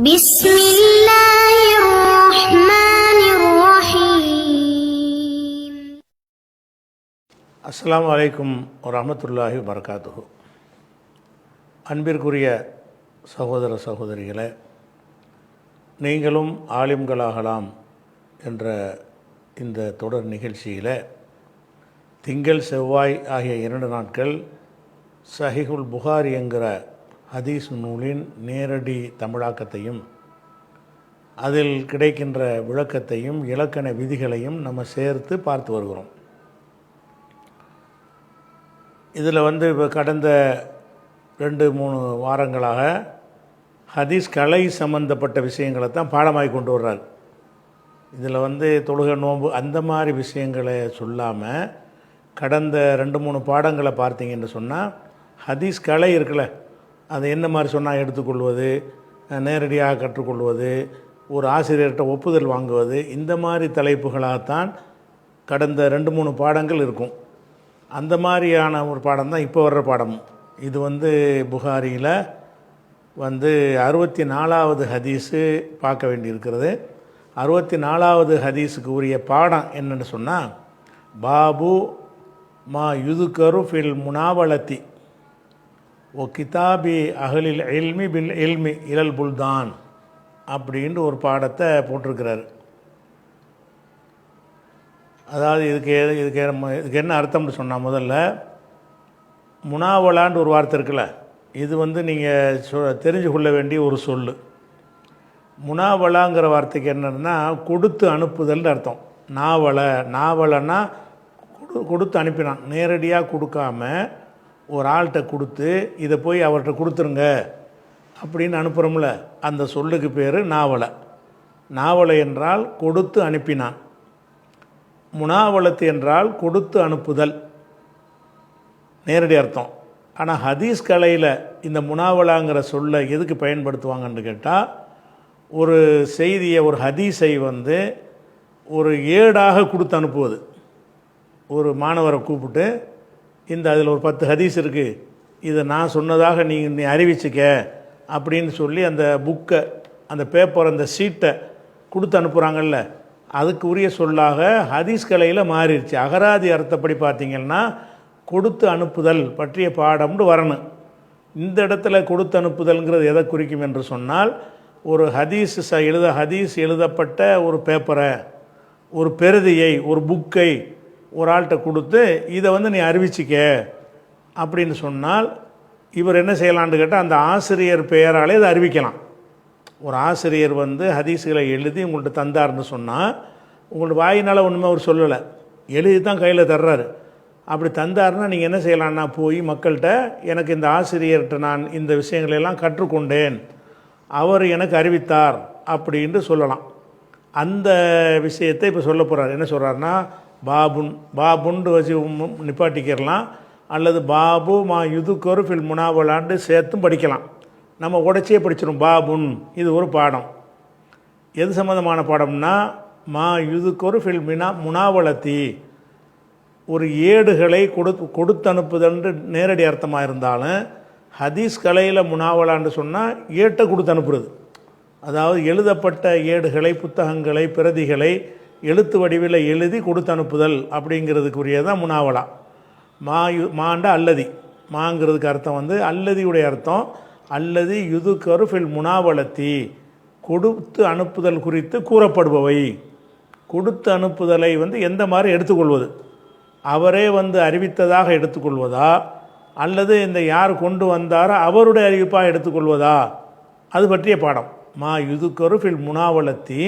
بسم الله الرحمن الرحيم. அஸ்ஸலாமு அலைக்கும் வரஹ்மத்துல்லாஹி வபரகாத்துஹு. அன்பிற்குரிய சகோதர சகோதரிகளே, நீங்களும் ஆலிம்களாகலாம் என்ற இந்த தொடர் நிகழ்ச்சியில் திங்கள் செவ்வாய் ஆகிய 2 நாட்கள் சஹீஹுல் புகாரி என்கிற ஹதீஸ் நூலின் நேரடி தமிழாக்கத்தையும் அதில் கிடைக்கின்ற விளக்கத்தையும் இலக்கண விதிகளையும் நம்ம சேர்த்து பார்த்து வருகிறோம். இதில் இப்போ கடந்த 2-3 வாரங்களாக ஹதீஸ் கலை சம்பந்தப்பட்ட விஷயங்களை தான் பாடமாகி கொண்டு வர்றாரு. இதில் தொழுகை நோன்பு அந்த மாதிரி விஷயங்களை சொல்லாமல் கடந்த 2-3 பாடங்களை பார்த்தீங்கன்னு சொன்னால் ஹதீஸ் கலை இருக்குல்ல, அதை என்ன மாதிரி சொன்னால் எடுத்துக்கொள்வது, நேரடியாக கற்றுக்கொள்வது, ஒரு ஆசிரியர்கிட்ட ஒப்புதல் வாங்குவது, இந்த மாதிரி தலைப்புகளாகத்தான் கடந்த 2-3 பாடங்கள் இருக்கும். அந்த மாதிரியான ஒரு பாடம் தான் இப்போ வர்ற பாடமும். இது புகாரியில் 64வது ஹதீஸு பார்க்க வேண்டியிருக்கிறது. 64வது ஹதீஸுக்கு உரிய பாடம் என்னென்னு சொன்னால், பாபு மா யுதுக்கரு ஃபில் முனாவலத்தி ஓ கிதாபி அகலில் இல்மி பில் இல்மி இலல் புல்தான் அப்படின்ட்டு ஒரு பாடத்தை போட்டிருக்கிறார். அதாவது இதுக்கு என்ன அர்த்தம்னு சொன்னால், முதல்ல முனாவலான்னு ஒரு வார்த்தை இருக்குல்ல, இது நீங்கள் தெரிஞ்சு கொள்ள வேண்டிய ஒரு சொல். முனாவலாங்கிற வார்த்தைக்கு என்னன்னா கொடுத்து அனுப்புதல்னு அர்த்தம். நாவலைன்னா கொடுத்து அனுப்பினான், நேரடியாக கொடுக்காம ஒரு ஆள்கிட்ட கொடுத்து இதை போய் அவர்கிட்ட கொடுத்துருங்க அப்படின்னு அனுப்புகிறோம்ல, அந்த சொல்லுக்கு பேர் நாவலை. நாவலை என்றால் கொடுத்து அனுப்பினான். முனாவலத்து என்றால் கொடுத்து அனுப்புதல், நேரடி அர்த்தம். ஆனால் ஹதீஸ் கலையில் இந்த முனாவலாங்கிற சொல்லை எதுக்கு பயன்படுத்துவாங்கன்னு கேட்டால், ஒரு செய்தியை, ஒரு ஹதீஸை ஒரு ஏடாக கொடுத்து அனுப்புவது. ஒரு மாணவரை கூப்பிட்டு, அதில் ஒரு 10 ஹதீஸ் இருக்குது, இதை நான் சொன்னதாக நீ அறிவிச்சிக்க அப்படின்னு சொல்லி அந்த புக்கை, அந்த பேப்பர், அந்த சீட்டை கொடுத்து அனுப்புகிறாங்கல்ல, அதுக்கு உரிய சொல்லாக ஹதீஸ் கலையில் மாறிடுச்சு. அகராதி அர்த்தப்படி பார்த்திங்கன்னா கொடுத்து அனுப்புதல் பற்றிய பாடம்னு வரணும். இந்த இடத்துல கொடுத்து அனுப்புதல்ங்கிறது எதை குறிக்கும் என்று சொன்னால், ஒரு ஹதீஸ் எழுதப்பட்ட ஒரு பேப்பரை, ஒரு பெறுதியை, ஒரு புக்கை ஒரு ஆள்கிட்ட கொடுத்து இதை நீ அறிவிச்சிக்க அப்படின்னு சொன்னால், இவர் என்ன செய்யலான்னு கேட்டால் அந்த ஆசிரியர் பெயராலே இதை அறிவிக்கலாம். ஒரு ஆசிரியர் ஹதீஸுகளை எழுதி உங்கள்கிட்ட தந்தார்னு சொன்னால், உங்கள்ட்ட வாயினால் ஒன்றுமே அவர் சொல்லலை, எழுதி தான் கையில் தர்றாரு. அப்படி தந்தார்னா நீங்கள் என்ன செய்யலான்னா, போய் மக்கள்கிட்ட எனக்கு இந்த ஆசிரியர்கிட்ட நான் இந்த விஷயங்களெல்லாம் கற்றுக்கொண்டேன், அவர் எனக்கு அறிவித்தார் அப்படின்ட்டு சொல்லலாம். அந்த விஷயத்தை இப்போ சொல்ல போகிறார். என்ன சொல்கிறாருன்னா, பாபுண்டு வச்சு நிப்பாட்டிக்கிறலாம், அல்லது பாபு மா யுதுக்கரு ஃபில் முனாவலாண்டு சேர்த்தும் படிக்கலாம். நம்ம உடச்சியே படிச்சிடும் பாபுன். இது ஒரு பாடம். எது சம்மந்தமான பாடம்னா, மா யுதுக்கரு ஃபில் முனாவலத்தி, ஒரு ஏடுகளை கொடுத்து அனுப்புதல்ன்று நேரடி அர்த்தமாக இருந்தாலும், ஹதீஸ் கலையில் முனாவலான்னு சொன்னால் ஏட்டை கொடுத்து அனுப்புறது. அதாவது எழுதப்பட்ட ஏடுகளை, புத்தகங்களை, பிரதிகளை எழுத்து வடிவில் எழுதி கொடுத்து அனுப்புதல் அப்படிங்கிறதுக்குரியதான் முனாவலா. மாண்டா அல்லதி, மாங்கிறதுக்கு அர்த்தம் அல்லதியுடைய அர்த்தம். அல்லதி யுதுக்கரு ஃபில் முனாவலத்தி, கொடுத்து அனுப்புதல் குறித்து கூறப்படுபவை. கொடுத்து அனுப்புதலை எந்த மாதிரி எடுத்துக்கொள்வது, அவரே அறிவித்ததாக எடுத்துக்கொள்வதா, அல்லது யார் கொண்டு வந்தாரோ அவருடைய அறிவிப்பாக எடுத்துக்கொள்வதா, அது பற்றிய பாடம். மா யுதுக்கரு ஃபில் முனாவலத்தி,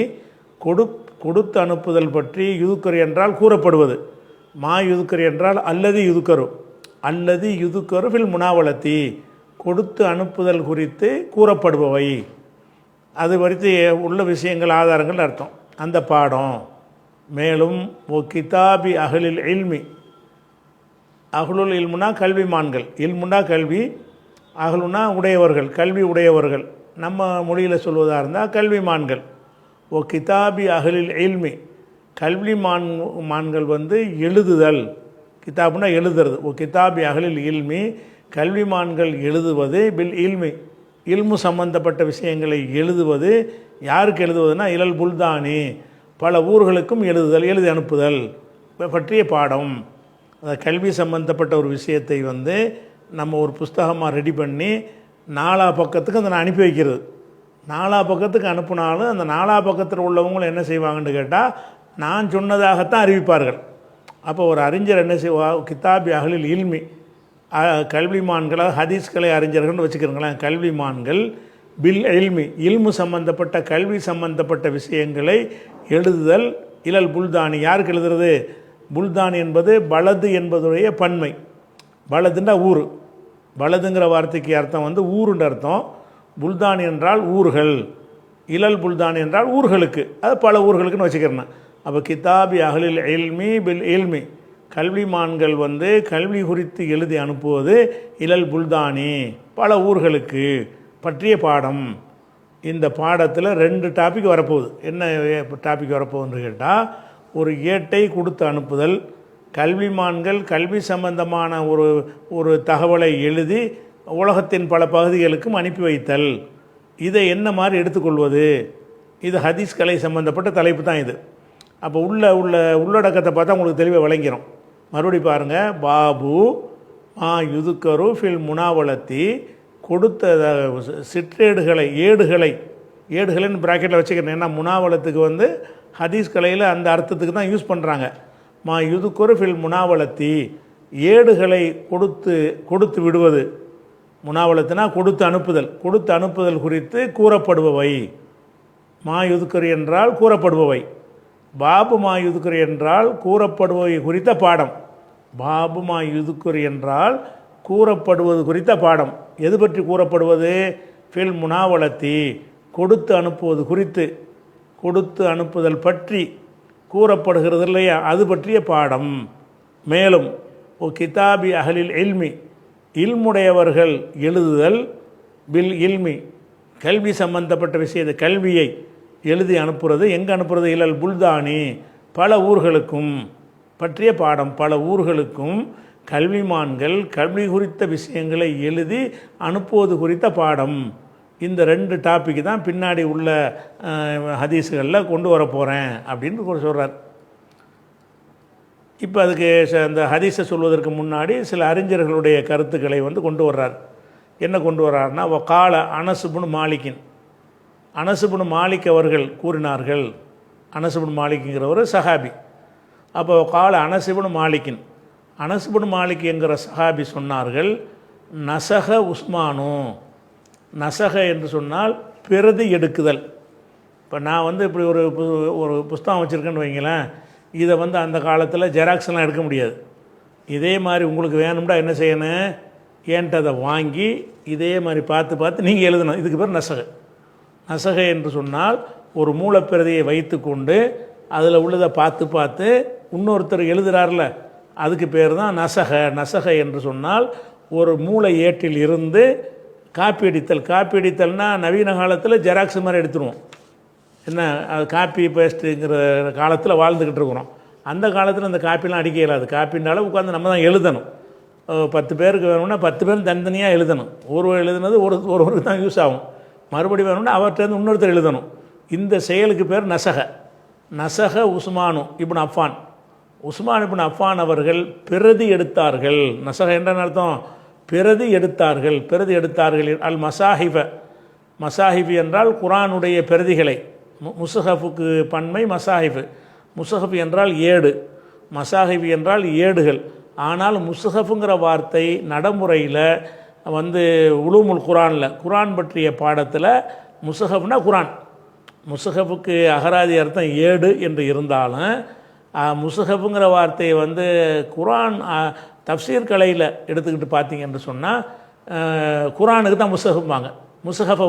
கொடுத்து அனுப்புதல் பற்றி. யுதுக்கரு என்றால் கூறப்படுவது, மா யுதுக்கரு என்றால் அல்லது யுதுக்கரு ஃபில் முனாவலத்தி, கொடுத்து அனுப்புதல் குறித்து கூறப்படுபவை. அது குறித்து உள்ள விஷயங்கள், ஆதாரங்கள் அர்த்தம் அந்த பாடம். மேலும் ஓ கிதாபி அகலில் இல்மி, அகலுல் இல்முனா கல்விமான்கள், இல்முனா கல்வி, அகலுனா உடையவர்கள், கல்வி உடையவர்கள். நம்ம மொழியில் சொல்வதாக இருந்தால் கல்விமான்கள். ஓ கிதாபி அகலில் இல்மி, கல்விமான்கள் எழுதுதல், கிதாபுனா எழுதுறது. ஓ கிதாபி அகலில் இல்மி, கல்விமான்கள் எழுதுவது, பில் இல்மி இல்மு சம்பந்தப்பட்ட விஷயங்களை எழுதுவது யாருக்கு எழுதுவதுன்னா இலல் புல்தானி, பல ஊர்களுக்கும் எழுதி அனுப்புதல் பற்றிய பாடம். கல்வி சம்பந்தப்பட்ட ஒரு விஷயத்தை வந்து நம்ம ஒரு புஸ்தகமாக ரெடி பண்ணி 4 பக்கத்துக்கு அதை நான் அனுப்பி வைக்கிறது. 4 பக்கத்துக்கு அனுப்புனாலும் அந்த 4 பக்கத்தில் உள்ளவங்களும் என்ன செய்வாங்கன்னு கேட்டால் நான் சொன்னதாகத்தான் அறிவிப்பார்கள். அப்போ ஒரு அறிஞர் என்ன செய்வா, கிதாபி அகலில் இல்மி, கல்விமான்களாக ஹதீஸ்களை அறிஞர்கள்னு வச்சுக்கிறீங்களேன். கல்விமான்கள் பில் இல்மி, இல்மு சம்பந்தப்பட்ட கல்வி சம்பந்தப்பட்ட விஷயங்களை எழுதுதல் இலல் புல்தானி. யாருக்கு எழுதுறது? புல்தானி என்பது பலது என்பதுடைய பன்மை. பலதுன்னா ஊர். பலதுங்கிற வார்த்தைக்கு அர்த்தம் வந்து ஊருன்ற அர்த்தம். புல்தானி என்றால் ஊர்கள். இலல் புல்தானி என்றால் ஊர்களுக்கு, அது பல ஊர்களுக்குன்னு வச்சுக்கிறேன். அப்போ கிதாபி அகலில் இல்மி பில் இல்மி, கல்விமான்கள் வந்து கல்வி குறித்து எழுதி அனுப்புவது இலல் புல்தானி, பல ஊர்களுக்கு பற்றிய பாடம். இந்த பாடத்தில் 2 டாபிக் வரப்போகுது. என்ன டாபிக் வரப்போகுதுன்னு கேட்டால், ஒரு ஏட்டை கொடுத்து அனுப்புதல், கல்விமான்கள் கல்வி சம்பந்தமான ஒரு தகவலை எழுதி உலகத்தின் பல பகுதிகளுக்கும் அனுப்பி வைத்தல். இதை என்ன மாதிரி எடுத்துக்கொள்வது? இது ஹதீஸ் கலை சம்பந்தப்பட்ட தலைப்பு தான் இது. அப்போ உள்ளடக்கத்தை பார்த்தா உங்களுக்கு தெளிவாக விளங்கிடும். மறுபடி பாருங்கள். பாபு மா யுதுக்கரு ஃபில் முனாவலத்தி, கொடுத்த சிற்றேடுகளை ஏடுகளைன்னு ப்ராக்கெட்டில் வச்சுக்கிறேன். ஏன்னா முனாவலத்துக்கு வந்து ஹதீஸ் கலையில் அந்த அர்த்தத்துக்கு தான் யூஸ் பண்ணுறாங்க. மா யுதுக்கரு ஃபில் முனாவலத்தி, ஏடுகளை கொடுத்து விடுவது. முனாவலத்தினா கொடுத்து அனுப்புதல் குறித்து கூறப்படுபவை. மா யுதுக்கரு என்றால் கூறப்படுபவை. பாபு மா யுதுக்கரு என்றால் கூறப்படுபவை குறித்த பாடம். பாபு மா யுதுக்கரு என்றால் கூறப்படுவது குறித்த பாடம். எது பற்றி கூறப்படுவது? ஃபில் முனாவலத்தி, கொடுத்து அனுப்புவது குறித்து, கொடுத்து அனுப்புதல் பற்றி கூறப்படுகிறது இல்லையா, அது பற்றிய பாடம். மேலும் ஓ கிதாபி அகலில் இல்மி, இல்முடையவர்கள் எழுதுதல் பில் இல்மி, கல்வி சம்பந்தப்பட்ட விஷயத்தை கல்வியை எழுதி அனுப்புறது. எங்கே அனுப்புறது? இலல் புல்தானி, பல ஊர்களுக்கும் பற்றிய பாடம். பல ஊர்களுக்கும் கல்விமான்கள் கல்வி குறித்த விஷயங்களை எழுதி அனுப்புவது குறித்த பாடம். இந்த 2 டாபிக் தான் பின்னாடி உள்ள ஹதீஸுகளில் கொண்டு வர போகிறேன் அப்படின்னு சொல்கிறார். இப்போ அதுக்கு அந்த ஹதீஸை சொல்வதற்கு முன்னாடி சில அறிஞர்களுடைய கருத்துக்களை வந்து கொண்டு வர்றார். என்ன கொண்டு வர்றாருன்னா, வகால அனசுபுன் மாலிக்கின், அனசுபுன் மாலிக் அவர்கள் கூறினார்கள். அனசுபுன் மாலிக்குங்கிறவர் சஹாபி. அப்போ வகால அனசுபுன் மாலிக்கின், அனசுபுன் மாலிக் என்கிற சஹாபி சொன்னார்கள், நசக உஸ்மானு. நசக என்று சொன்னால் பிரதி எடுக்குதல். இப்போ நான் வந்து இப்படி ஒரு புஸ்தகம் வச்சுருக்கேன்னு வைங்களேன், இதை வந்து அந்த காலத்தில் ஜெராக்ஸ்லாம் எடுக்க முடியாது. இதே மாதிரி உங்களுக்கு வேணும்னா என்ன செய்யணும்? ஏன்ட்டு அதை வாங்கி இதே மாதிரி பார்த்து நீங்கள் எழுதணும். இதுக்கு பேர் நசக. நசக என்று சொன்னால் ஒரு மூலப்பிரதியை வைத்து கொண்டு அதில் உள்ளதை பார்த்து இன்னொருத்தர் எழுதுகிறார்ல, அதுக்கு பேர் தான் நசக. நசக என்று சொன்னால் ஒரு மூளை ஏட்டில் இருந்து காப்பி அடித்தல்னால் நவீன காலத்தில் ஜெராக்ஸ் மாதிரி எடுத்துருவோம். என்ன, அது காப்பி பேஸ்ட்டுங்கிற காலத்தில் வாழ்ந்துக்கிட்டு இருக்கிறோம். அந்த காலத்தில் அந்த காப்பிலாம் அடிக்க இயலாது. காப்பின்னாலும் உட்காந்து நம்ம தான் எழுதணும். 10 பேருக்கு வேணும்னா 10 பேரும் தனித்தனியாக எழுதணும். எழுதுனது ஒருவருக்கு தான் யூஸ் ஆகும். மறுபடி வேணும்னா அவர்கிட்ட இன்னொருத்தர் எழுதணும். இந்த செயலுக்கு பேர் நசக. நசக உஸ்மானு இப்னு அஃபான். உஸ்மான் இப்னு அஃபான் அவர்கள் பிரதி எடுத்தார்கள். நசக என்ற அர்த்தம்? பிரதி எடுத்தார்கள். அல் மசாஹிஃப, மசாஹிஃப் என்றால் குரானுடைய பிரதிகளை. முஸ்ஹஃபுக்கு பன்மை மசாஹிஃப். முஸ்ஹஃப் என்றால் ஏடு, மசாஹிஃப் என்றால் ஏடுகள். ஆனால் முஸ்ஹஃபுங்கிற வார்த்தை நடைமுறையில் வந்து உலூமுல் குரானில், குரான் பற்றிய பாடத்தில் முஸ்ஹஃப்னா குரான். முஸ்ஹஃபுக்கு அகராதி அர்த்தம் ஏடு என்று இருந்தாலும் முஸ்ஹஃபுங்கிற வார்த்தையை வந்து குரான் தஃப்சீர் கலையில் எடுத்துக்கிட்டு பார்த்தீங்கன்னு சொன்னால் குரானுக்கு தான் முஸ்ஹஃபாங்க. முஸ்ஹஃப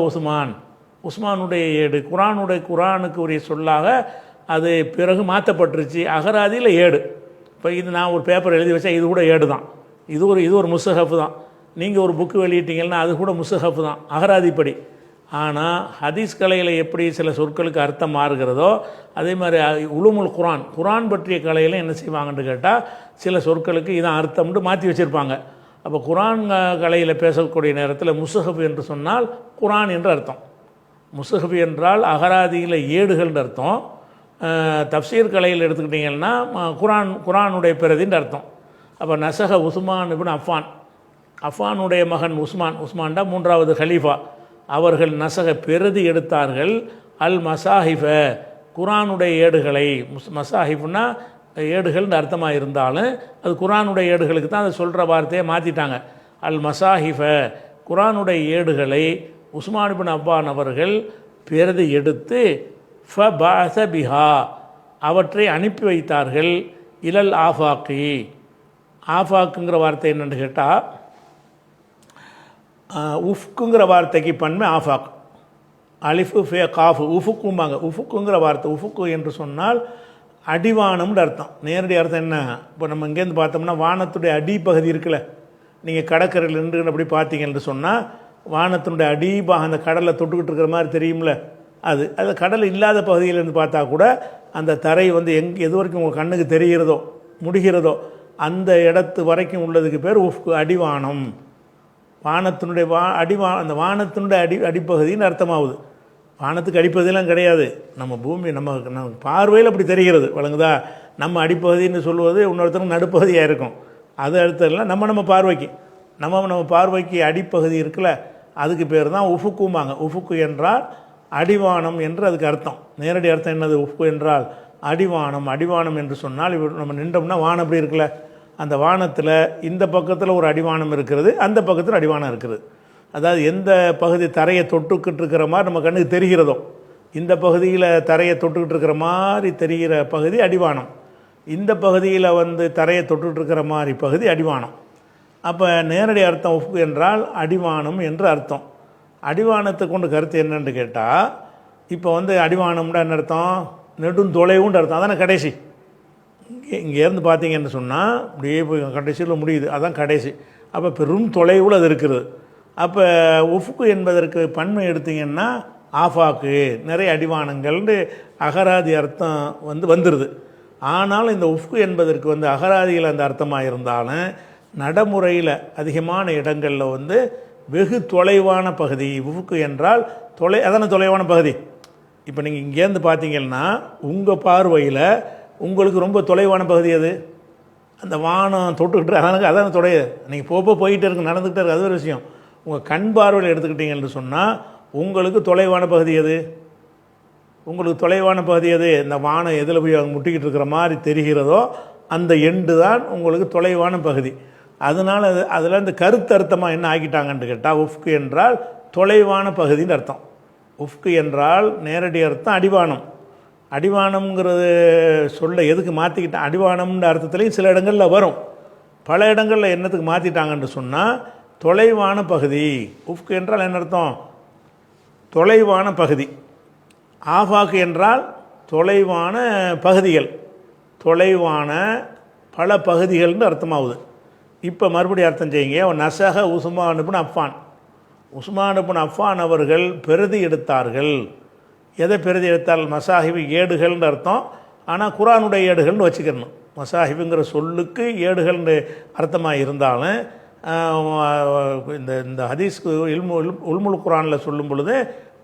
உஸ்மானுடைய ஏடு, குரானுக்கு உரிய சொல்லாக அது பிறகு மாற்றப்பட்டுருச்சு. அகராதியில் ஏடு. இப்போ இது நான் ஒரு பேப்பர் எழுதி வச்சா இது கூட ஏடு தான். இது ஒரு முஸ்ஹஃப் தான். நீங்கள் ஒரு புக்கு வெளியிட்டீங்கன்னா அது கூட முஸ்ஹஃப் தான் அகராதிப்படி. ஆனால் ஹதீஸ் கலையில் எப்படி சில சொற்களுக்கு அர்த்தம் மாறுகிறதோ அதே மாதிரி உலுமுல் குரான் பற்றிய கலையில் என்ன செய்வாங்கன்னு கேட்டால் சில சொற்களுக்கு இதான் அர்த்தம்னு மாற்றி வச்சுருப்பாங்க. அப்போ குரான் கலையில் பேசக்கூடிய நேரத்தில் முஸ்ஹப் என்று சொன்னால் குரான் என்று அர்த்தம். முஸ்ஹப் என்றால் அகராதியில் ஏடுகள்னு அர்த்தம். தஃப்சீர் கலையில் எடுத்துக்கிட்டிங்கன்னா குரானுடைய பிரதின்னு அர்த்தம். அப்போ நசக உஸ்மான் இப்னு அஃபானுடைய மகன் உஸ்மான்டா 3வது ஹலீஃபா, அவர்கள் நசக பிரதி எடுத்தார்கள் அல் மசாஹிஃப குரானுடைய ஏடுகளை. மசாஹிஃப்னா ஏடுகள்னு அர்த்தமாக இருந்தாலும் அது குரானுடைய ஏடுகளுக்கு தான் அதை சொல்கிற வார்த்தையை மாற்றிட்டாங்க. அல் மசாஹிஃப குரானுடைய ஏடுகளை உஸ்மான் இப்னு அஃபான் அவர்கள் பிரதி எடுத்து ஃபபஅஸ பிஹா அவற்றை அனுப்பி வைத்தார்கள் இலல் ஆஃபாக்கி. ஆஃபாக்குங்கிற வார்த்தை என்னென்னு கேட்டால் உஃப்குங்கிற வார்த்தைக்கு பன்மை ஆஃபாக். அலிஃபு ஃபே காஃபு உஃபுக்கும்பாங்க. உஃபுக்குங்கிற வார்த்தை உஃபுக்கு என்று சொன்னால் அடிவானம்னு அர்த்தம். நேரடி அர்த்தம் என்ன? இப்போ நம்ம இங்கேருந்து பார்த்தோம்னா வானத்துடைய அடிப்பகுதி இருக்குல்ல, நீங்கள் கடற்கரையில் நின்று அப்படி பார்த்தீங்கன்னு சொன்னால் வானத்தினுடைய அடிபாக அந்த கடலை தொட்டுக்கிட்டு இருக்கிற மாதிரி தெரியும்ல, அது கடல் இல்லாத பகுதியிலேருந்து பார்த்தா கூட அந்த தரை வந்து எது வரைக்கும் உங்கள் கண்ணுக்கு தெரிகிறதோ முடிகிறதோ அந்த இடத்து வரைக்கும் உள்ளதுக்கு பேர் உஃப்கு அடிவானம். வானத்தினுடைய அந்த வானத்தினுடைய அடிப்பகுதின்னு அர்த்தமாகுது. வானத்துக்கு அடிப்பகுதியெல்லாம் கிடையாது, நம்ம பூமி நம்ம பார்வையில் அப்படி தெரிகிறது வழங்குதா. நம்ம அடிப்பகுதின்னு சொல்லுவது இன்னொருத்தருக்கு நடுப்பகுதியாக இருக்கும், அது அடுத்ததுலாம் நம்ம பார்வைக்கு நம்ம பார்வைக்கு அடிப்பகுதி இருக்குல்ல, அதுக்கு பேர் தான் உஃபுக்கும்பாங்க. உஃபுக்கு என்றால் அடிவானம் என்று அதுக்கு அர்த்தம். நேரடி அர்த்தம் என்னது? உஃபுக்கு என்றால் அடிவானம். அடிவானம் என்று சொன்னால் நம்ம நின்றோம்னா வானம் அப்படி இருக்குல்ல, அந்த வானத்தில் இந்த பக்கத்தில் ஒரு அடிவானம் இருக்கிறது, அந்த பக்கத்தில் அடிவானம் இருக்குது. அதாவது எந்த பகுதி தரையை தொட்டுக்கிட்டு இருக்கிற மாதிரி நம்ம கண்ணுக்கு தெரிகிறதோ, இந்த பகுதியில் தரையை தொட்டுக்கிட்டு இருக்கிற மாதிரி தெரிகிற பகுதி அடிவானம், இந்த பகுதியில் வந்து தரையை தொட்டுக்கிட்டு இருக்கிற மாதிரி பகுதி அடிவானம். அப்போ நேரடி அர்த்தம் உஃப்கு என்றால் அடிவானம் என்று அர்த்தம். அடிவானத்தை கொண்டு கருத்து என்னன்னு கேட்டால், இப்போ வந்து அடிவானம்னா என்ன அர்த்தம்? நெடுந்தொலைவுன்னு அர்த்தம். அதான கடைசி. இங்கேருந்து பார்த்தீங்கன்னு சொன்னால் அப்படியே போய் கடைசியில் முடியுது, அதான் கடைசி. அப்போ பெரும் தொலைவில் அது இருக்கிறது. அப்போ உஃப்கு என்பதற்கு பன்மை எடுத்தீங்கன்னா ஆஃபாக்கு, நிறைய அடிவானங்கள்னு அகராதி அர்த்தம் வந்துடுது. ஆனாலும் இந்த உஃப்கு என்பதற்கு வந்து அகராதியில் அந்த அர்த்தமாக இருந்தாலும் நடைமுறையில் அதிகமான இடங்களில் வந்து வெகு தொலைவான பகுதி. உஃப்கு என்றால் அதான தொலைவான பகுதி. இப்போ நீங்கள் இங்கேருந்து பார்த்தீங்கன்னா உங்கள் பார்வையில் உங்களுக்கு ரொம்ப தொலைவான பகுதி அது அந்த வானம் தொட்டுக்கிட்டு அதான தொலை. நீங்கள் போயிட்டே இருக்கு, நடந்துக்கிட்டே இருக்கு, அது ஒரு விஷயம். உங்கள் கண் பார்வையில் எடுத்துக்கிட்டீங்கன்னு சொன்னால் உங்களுக்கு தொலைவான பகுதி எது? உங்களுக்கு தொலைவான பகுதி எது? இந்த வானம் எதில் போய் அவங்க முட்டிக்கிட்டு இருக்கிற மாதிரி தெரிகிறதோ அந்த எண்டு தான் உங்களுக்கு தொலைவான பகுதி. அதனால் அதில் இந்த கருத்தர்த்தமாக என்ன ஆக்கிட்டாங்கன்னு கேட்டால், உஃப்கு என்றால் தொலைவான பகுதின்னு அர்த்தம். உஃப்கு என்றால் நேரடி அர்த்தம் அடிவானம். அடிவானம்ங்கிறது சொல்ல எதுக்கு மாற்றிக்கிட்டேன்? அடிவானம்ன்ற அர்த்தத்துலேயும் சில இடங்களில் வரும், பல இடங்களில் என்னத்துக்கு மாற்றிட்டாங்கன்னு சொன்னால் தொலைவான பகுதி. உஃப்கு என்றால் என்ன அர்த்தம்? தொலைவான பகுதி. ஆஃபாக்கு என்றால் தொலைவான பகுதிகள், தொலைவான பல பகுதிகள்னு அர்த்தமாகுது. இப்போ மறுபடியும் அர்த்தம் செய்யுங்க. நசக உஸ்மான் இப்னு அஃபான் அவர்கள் பிரதி எடுத்தார்கள். எதை பிரதி எடுத்தார்கள்? மசாஹிபு ஏடுகள்னு அர்த்தம். ஆனால் குரானுடைய ஏடுகள்னு வச்சுக்கணும். மசாஹிபுங்கிற சொல்லுக்கு ஏடுகள்னு அர்த்தமாக இருந்தாலும் இந்த ஹதீஸ்க்கு உல்முல் குரானில் சொல்லும் பொழுது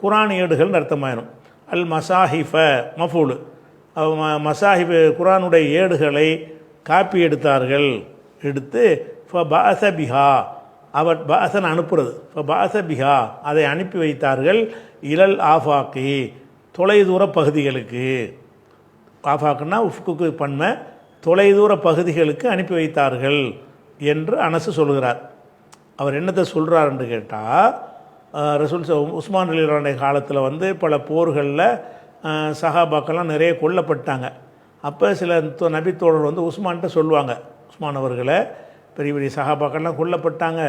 குரான் ஏடுகள்னு அர்த்தமாயிரும். அல் மசாஹிஃப மஃபூலு, மசாஹிபு குரானுடைய ஏடுகளை காப்பி எடுத்தார்கள். எடுத்து ஃபபஅஸ பிஹா, அவர் பாசன் அனுப்புறது, ஃபபஅஸ பிஹா அதை அனுப்பி வைத்தார்கள் இலல் ஆஃபாக்கி தொலைதூர பகுதிகளுக்கு. ஆஃபாக்குன்னா உஃப்குக்கு பன்மை, தொலைதூர பகுதிகளுக்கு அனுப்பி வைத்தார்கள் என்று அனசு சொல்கிறார். அவர் என்னத்தை சொல்கிறார் என்று கேட்டால், ரசூல் உஸ்மான் ரலியல்லாஹு காலத்தில் வந்து பல போர்களில் சஹாபாக்கெல்லாம் நிறைய கொல்லப்பட்டாங்க. அப்போ சில நபித்தோழர் வந்து உஸ்மான்கிட்ட சொல்லுவாங்க, உஸ்மான் அவர்களை பெரிய பெரிய சஹாபாக்கெல்லாம் கொல்லப்பட்டாங்க,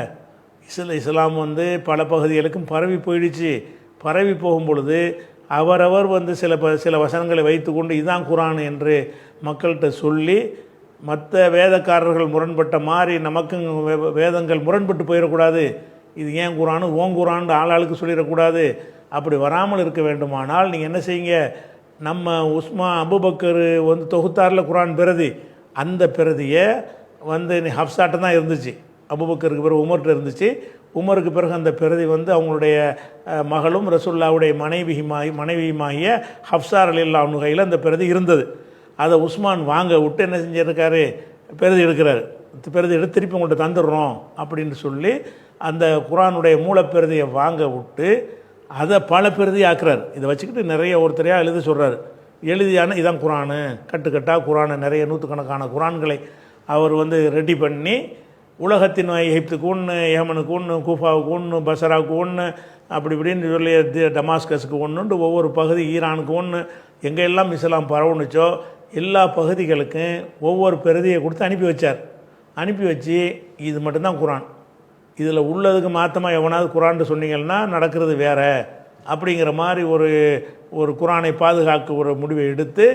இஸ்லாம் வந்து பல பகுதிகளுக்கும் பரவி போயிடுச்சு. பரவி போகும் பொழுது அவரவர் வந்து சில வசனங்களை வைத்துக்கொண்டு இதுதான் குரான் என்று மக்கள்கிட்ட சொல்லி, மற்ற வேதக்காரர்கள் முரண்பட்ட மாதிரி நமக்கும் வேதங்கள் முரண்பட்டு போயிடக்கூடாது, இது ஏன் குரானு ஓன் குரான் ஆளாளுக்கு சொல்லிடக்கூடாது. அப்படி வராமல் இருக்க வேண்டுமானால் நீங்கள் என்ன செய்யுங்க, நம்ம அபூபக்கர் வந்து தொகுத்தாரில் குரான் பிரதி, அந்த பிரதியை வந்து ஹப்சாட்ட தான் இருந்துச்சு, அபூபக்கருக்கு பிறகு உமர்கிட்ட இருந்துச்சு. உமருக்கு பிறகு அந்த பிரதி வந்து அவங்களுடைய மகளும் ரசூலுல்லாஹ்வுடைய மனைவியுமாகிய ஹப்ஸா ரலியல்லாஹு அன்ஹா கையில் அந்த பிரதி இருந்தது. அதை உஸ்மான் வாங்க விட்டு என்ன செஞ்சிருக்காரு, பிரதி எடுக்கிறாரு. பிரதி எடுத்து திருப்பி உங்கள்கிட்ட தந்துடுறோம் அப்படின்னு சொல்லி அந்த குரானுடைய மூலப்பிரதியை வாங்க விட்டு அதை பல பிரதி ஆக்குறாரு. இதை வச்சுக்கிட்டு நிறைய ஒருத்தரையாக எழுதி சொல்கிறாரு. எழுதியான இதான் குரானு, கட்டுக்கட்டாக குரானை நிறைய நூற்றுக்கணக்கான குரான்களை அவர் வந்து ரெடி பண்ணி உலகத்தின் எகிப்துக்கு ஒன்று, யமனுக்கு ஒன்று, கூஃபாவுக்கு ஒன்று, பசராவுக்கு ஒன்று, அப்படி இப்படின்னு சொல்லி டமாஸ்கஸுக்கு ஒன்றுண்டு ஒவ்வொரு பகுதி, ஈரானுக்கு ஒன்று, எங்கெல்லாம் இஸ்லாம் பரவுனுச்சோ எல்லா பகுதிகளுக்கும் ஒவ்வொரு பிரதியை கொடுத்து அனுப்பி வச்சார். அனுப்பி வச்சு இது மட்டும்தான் குரான், இதில் உள்ளதுக்கு மாற்றமாக எவனாவது குரான்னு சொன்னீங்கன்னா நடக்கிறது வேறு அப்படிங்கிற மாதிரி ஒரு குரானை பாதுகாக்க ஒரு முடிவை எடுத்து